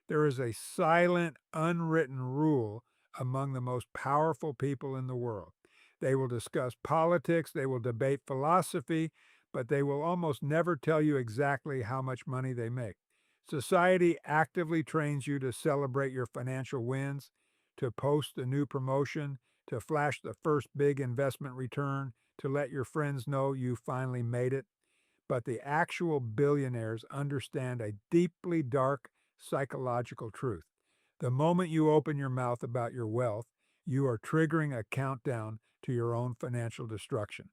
There is a silent, unwritten rule among the most powerful people in the world. They will discuss politics, they will debate philosophy, but they will almost never tell you exactly how much money they make. Society actively trains you to celebrate your financial wins, to post a new promotion, to flash the first big investment return, to let your friends know you finally made it. But the actual billionaires understand a deeply dark psychological truth. The moment you open your mouth about your wealth, you are triggering a countdown to your own financial destruction.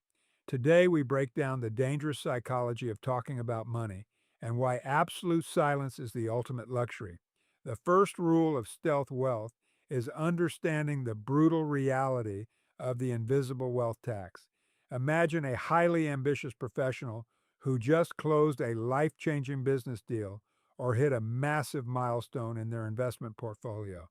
Today, we break down the dangerous psychology of talking about money and why absolute silence is the ultimate luxury. The first rule of stealth wealth is understanding the brutal reality of the invisible wealth tax. Imagine a highly ambitious professional who just closed a life changing business deal or hit a massive milestone in their investment portfolio.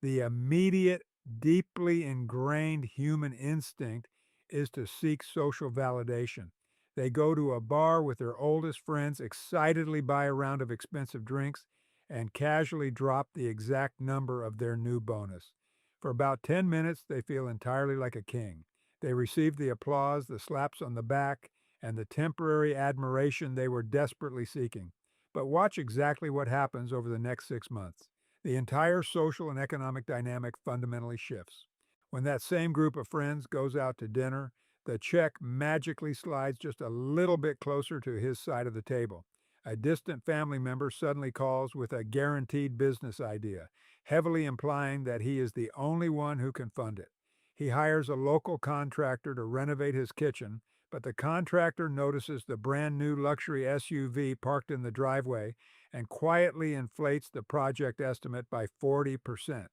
The immediate, deeply ingrained human instinct is to seek social validation. They go to a bar with their oldest friends, excitedly buy a round of expensive drinks, and casually drop the exact number of their new bonus. For about 10 minutes, they feel entirely like a king. They receive the applause, the slaps on the back, and the temporary admiration they were desperately seeking. But watch exactly what happens over the next 6 months. The entire social and economic dynamic fundamentally shifts. When that same group of friends goes out to dinner, the check magically slides just a little bit closer to his side of the table. A distant family member suddenly calls with a guaranteed business idea, heavily implying that he is the only one who can fund it. He hires a local contractor to renovate his kitchen, but the contractor notices the brand new luxury SUV parked in the driveway and quietly inflates the project estimate by 40%.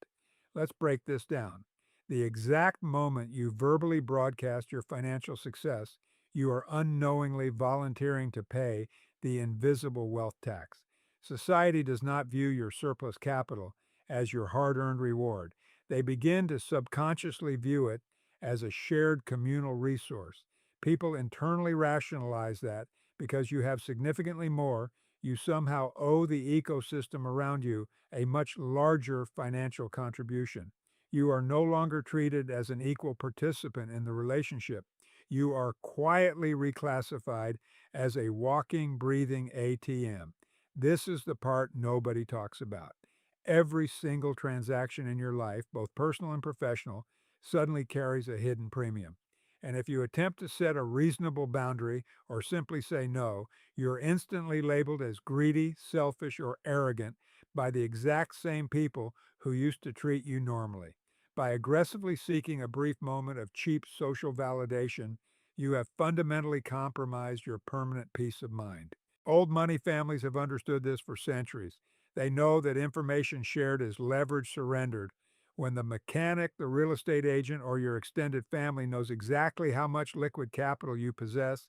Let's break this down. The exact moment you verbally broadcast your financial success, you are unknowingly volunteering to pay the invisible wealth tax. Society does not view your surplus capital as your hard earned reward. They begin to subconsciously view it as a shared communal resource. People internally rationalize that because you have significantly more, you somehow owe the ecosystem around you a much larger financial contribution. You are no longer treated as an equal participant in the relationship. You are quietly reclassified as a walking, breathing ATM. This is the part nobody talks about. Every single transaction in your life, both personal and professional, suddenly carries a hidden premium. And if you attempt to set a reasonable boundary or simply say no, you're instantly labeled as greedy, selfish, or arrogant by the exact same people who used to treat you normally. By aggressively seeking a brief moment of cheap social validation, you have fundamentally compromised your permanent peace of mind. Old money families have understood this for centuries. They know that information shared is leverage surrendered. When the mechanic, the real estate agent, or your extended family knows exactly how much liquid capital you possess,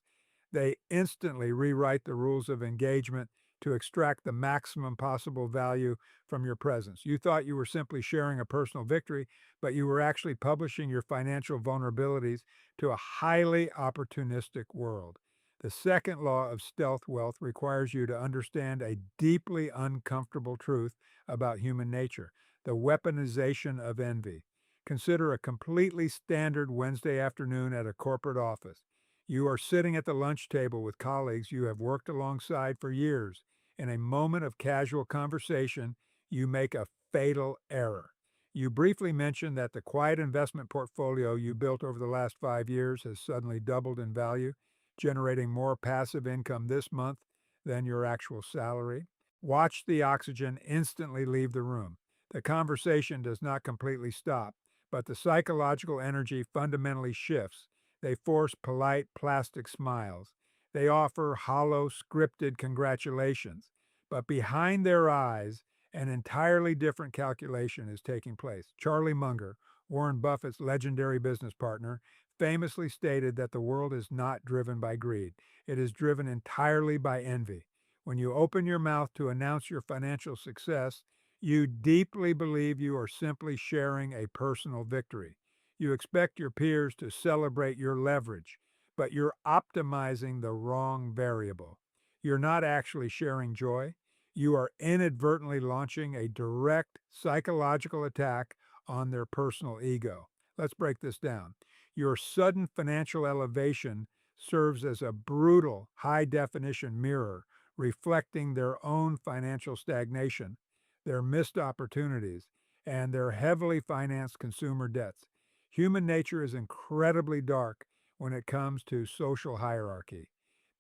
they instantly rewrite the rules of engagement to extract the maximum possible value from your presence. You thought you were simply sharing a personal victory, but you were actually publishing your financial vulnerabilities to a highly opportunistic world. The second law of stealth wealth requires you to understand a deeply uncomfortable truth about human nature: the weaponization of envy. Consider a completely standard Wednesday afternoon at a corporate office. You are sitting at the lunch table with colleagues you have worked alongside for years. In a moment of casual conversation, you make a fatal error. You briefly mention that the quiet investment portfolio you built over the last 5 years has suddenly doubled in value, generating more passive income this month than your actual salary. Watch the oxygen instantly leave the room. The conversation does not completely stop, but the psychological energy fundamentally shifts. They force polite plastic smiles. They offer hollow, scripted congratulations. But behind their eyes, an entirely different calculation is taking place. Charlie Munger, Warren Buffett's legendary business partner, famously stated that the world is not driven by greed. It is driven entirely by envy. When you open your mouth to announce your financial success, you deeply believe you are simply sharing a personal victory. You expect your peers to celebrate your leverage, but you're optimizing the wrong variable. You're not actually sharing joy. You are inadvertently launching a direct psychological attack on their personal ego. Let's break this down. Your sudden financial elevation serves as a brutal, high definition mirror reflecting their own financial stagnation, their missed opportunities, and their heavily financed consumer debts. Human nature is incredibly dark when it comes to social hierarchy.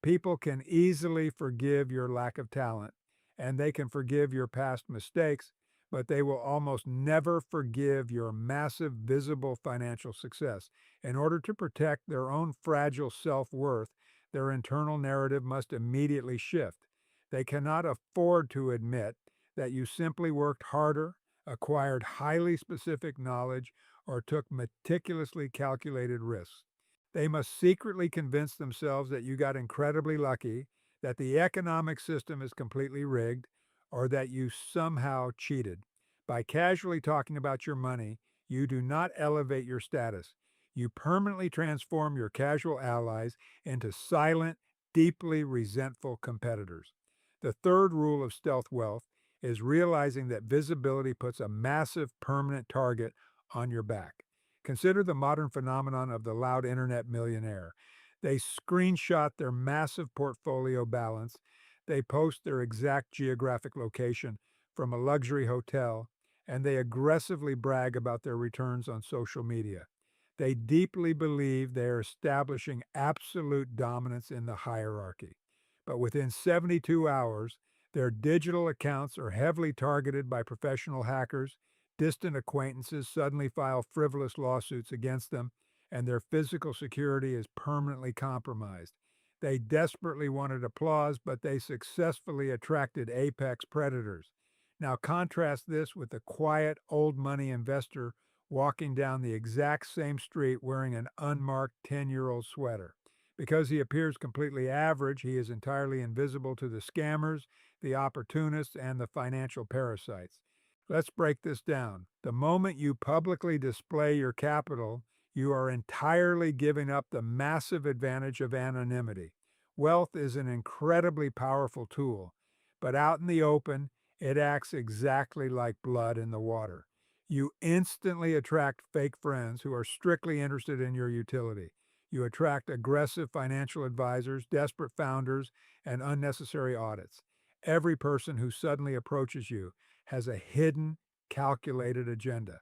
People can easily forgive your lack of talent and they can forgive your past mistakes, but they will almost never forgive your massive visible financial success. In order to protect their own fragile self worth, their internal narrative must immediately shift. They cannot afford to admit that you simply worked harder, acquired highly specific knowledge, or took meticulously calculated risks. They must secretly convince themselves that you got incredibly lucky, that the economic system is completely rigged, or that you somehow cheated. By casually talking about your money, you do not elevate your status. You permanently transform your casual allies into silent, deeply resentful competitors. The third rule of stealth wealth is realizing that visibility puts a massive permanent target on your back. Consider the modern phenomenon of the loud internet millionaire. They screenshot their massive portfolio balance. They post their exact geographic location from a luxury hotel, and they aggressively brag about their returns on social media. They deeply believe they are establishing absolute dominance in the hierarchy. But within 72 hours, their digital accounts are heavily targeted by professional hackers, distant acquaintances suddenly file frivolous lawsuits against them, and their physical security is permanently compromised. They desperately wanted applause, but they successfully attracted apex predators. Now contrast this with the quiet, old money investor walking down the exact same street wearing an unmarked 10-year-old sweater. Because he appears completely average, he is entirely invisible to the scammers, the opportunists, and the financial parasites. Let's break this down. The moment you publicly display your capital, you are entirely giving up the massive advantage of anonymity. Wealth is an incredibly powerful tool, but out in the open, it acts exactly like blood in the water. You instantly attract fake friends who are strictly interested in your utility. You attract aggressive financial advisors, desperate founders, and unnecessary audits. Every person who suddenly approaches you has a hidden, calculated agenda.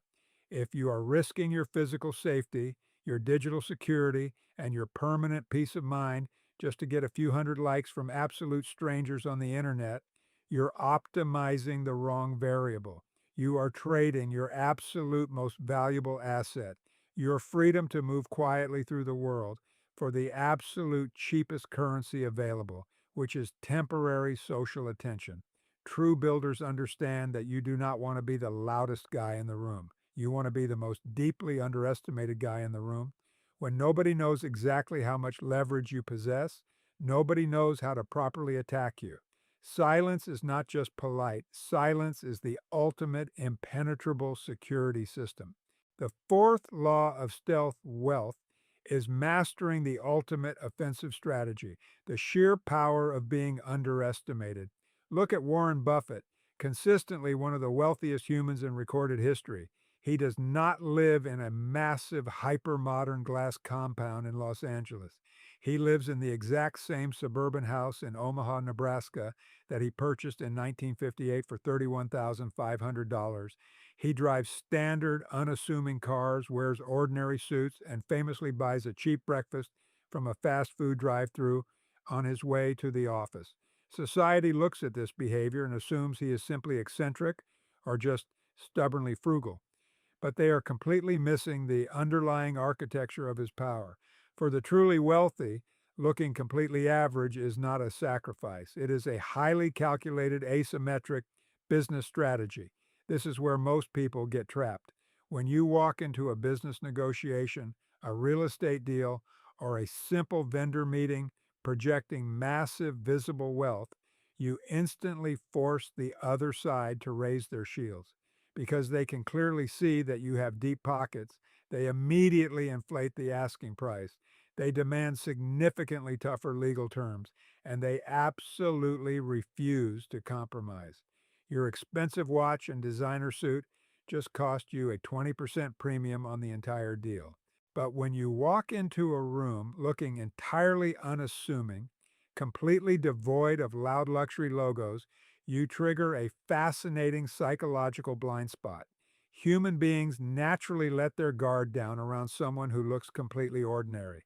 If you are risking your physical safety, your digital security, and your permanent peace of mind just to get a few hundred likes from absolute strangers on the internet, you're optimizing the wrong variable. You are trading your absolute most valuable asset, your freedom to move quietly through the world, for the absolute cheapest currency available, which is temporary social attention. True builders understand that you do not want to be the loudest guy in the room. You want to be the most deeply underestimated guy in the room. When nobody knows exactly how much leverage you possess, nobody knows how to properly attack you. Silence is not just polite, silence is the ultimate impenetrable security system. The fourth law of stealth wealth is mastering the ultimate offensive strategy, the sheer power of being underestimated. Look at Warren Buffett, consistently one of the wealthiest humans in recorded history. He does not live in a massive hyper-modern glass compound in Los Angeles. He lives in the exact same suburban house in Omaha, Nebraska that he purchased in 1958 for $31,500. He drives standard, unassuming cars, wears ordinary suits, and famously buys a cheap breakfast from a fast food drive-through on his way to the office. Society looks at this behavior and assumes he is simply eccentric or just stubbornly frugal, but they are completely missing the underlying architecture of his power. For the truly wealthy, looking completely average is not a sacrifice. It is a highly calculated, asymmetric business strategy. This is where most people get trapped. When you walk into a business negotiation, a real estate deal, or a simple vendor meeting projecting massive visible wealth, you instantly force the other side to raise their shields. Because they can clearly see that you have deep pockets, they immediately inflate the asking price. They demand significantly tougher legal terms, and they absolutely refuse to compromise. Your expensive watch and designer suit just cost you a 20% premium on the entire deal. But when you walk into a room looking entirely unassuming, completely devoid of loud luxury logos, you trigger a fascinating psychological blind spot. Human beings naturally let their guard down around someone who looks completely ordinary.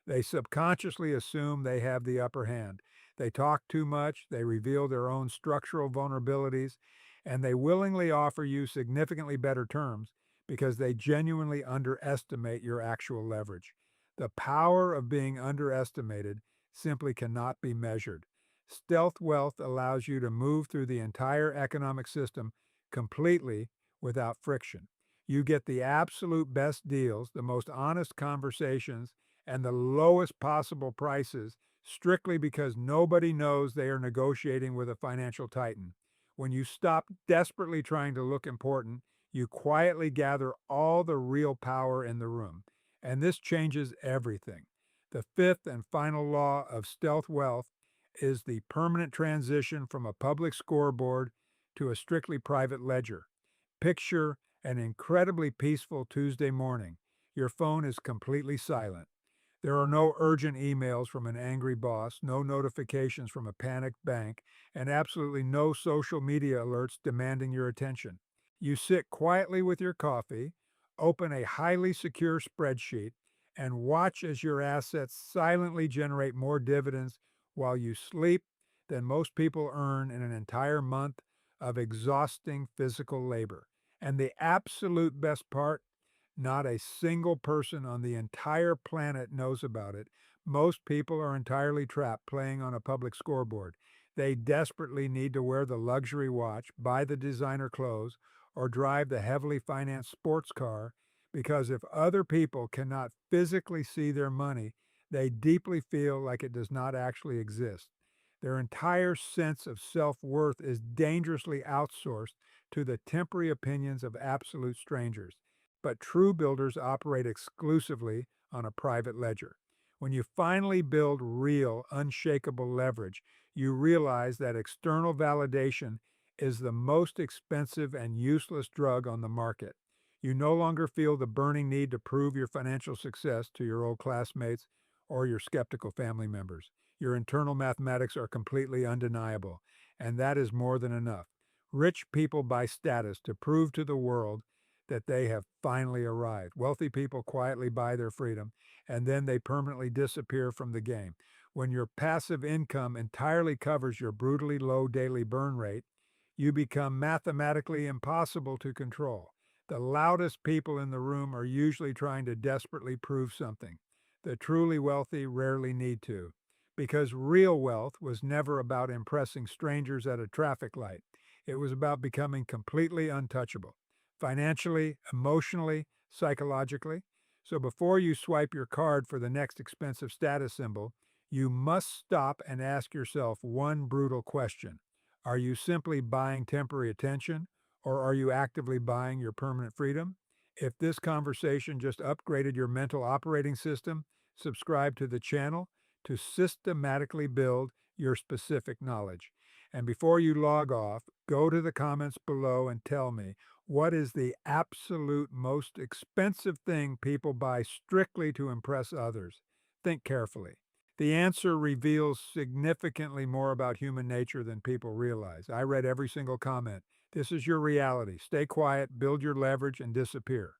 They subconsciously assume they have the upper hand. They talk too much, they reveal their own structural vulnerabilities, and they willingly offer you significantly better terms because they genuinely underestimate your actual leverage. The power of being underestimated simply cannot be measured. Stealth wealth allows you to move through the entire economic system completely without friction. You get the absolute best deals, the most honest conversations, and the lowest possible prices strictly because nobody knows they are negotiating with a financial titan. When you stop desperately trying to look important, you quietly gather all the real power in the room. And this changes everything. The fifth and final law of stealth wealth is the permanent transition from a public scoreboard to a strictly private ledger. Picture an incredibly peaceful Tuesday morning. Your phone is completely silent. There are no urgent emails from an angry boss, no notifications from a panicked bank, and absolutely no social media alerts demanding your attention. You sit quietly with your coffee, open a highly secure spreadsheet, and watch as your assets silently generate more dividends while you sleep than most people earn in an entire month of exhausting physical labor. And the absolute best part, not a single person on the entire planet knows about it. Most people are entirely trapped playing on a public scoreboard. They desperately need to wear the luxury watch, buy the designer clothes, or drive the heavily financed sports car because if other people cannot physically see their money, they deeply feel like it does not actually exist. Their entire sense of self-worth is dangerously outsourced to the temporary opinions of absolute strangers. But true builders operate exclusively on a private ledger. When you finally build real, unshakable leverage, you realize that external validation is the most expensive and useless drug on the market. You no longer feel the burning need to prove your financial success to your old classmates or your skeptical family members. Your internal mathematics are completely undeniable, and that is more than enough. Rich people buy status to prove to the world that they have finally arrived. Wealthy people quietly buy their freedom, and then they permanently disappear from the game. When your passive income entirely covers your brutally low daily burn rate, you become mathematically impossible to control. The loudest people in the room are usually trying to desperately prove something. The truly wealthy rarely need to, because real wealth was never about impressing strangers at a traffic light. It was about becoming completely untouchable, financially, emotionally, psychologically. So before you swipe your card for the next expensive status symbol, you must stop and ask yourself one brutal question. Are you simply buying temporary attention, or are you actively buying your permanent freedom? If this conversation just upgraded your mental operating system, subscribe to the channel to systematically build your specific knowledge. And before you log off, go to the comments below and tell me, what is the absolute most expensive thing people buy strictly to impress others? Think carefully. The answer reveals significantly more about human nature than people realize. I read every single comment. This is your reality. Stay quiet, build your leverage, and disappear.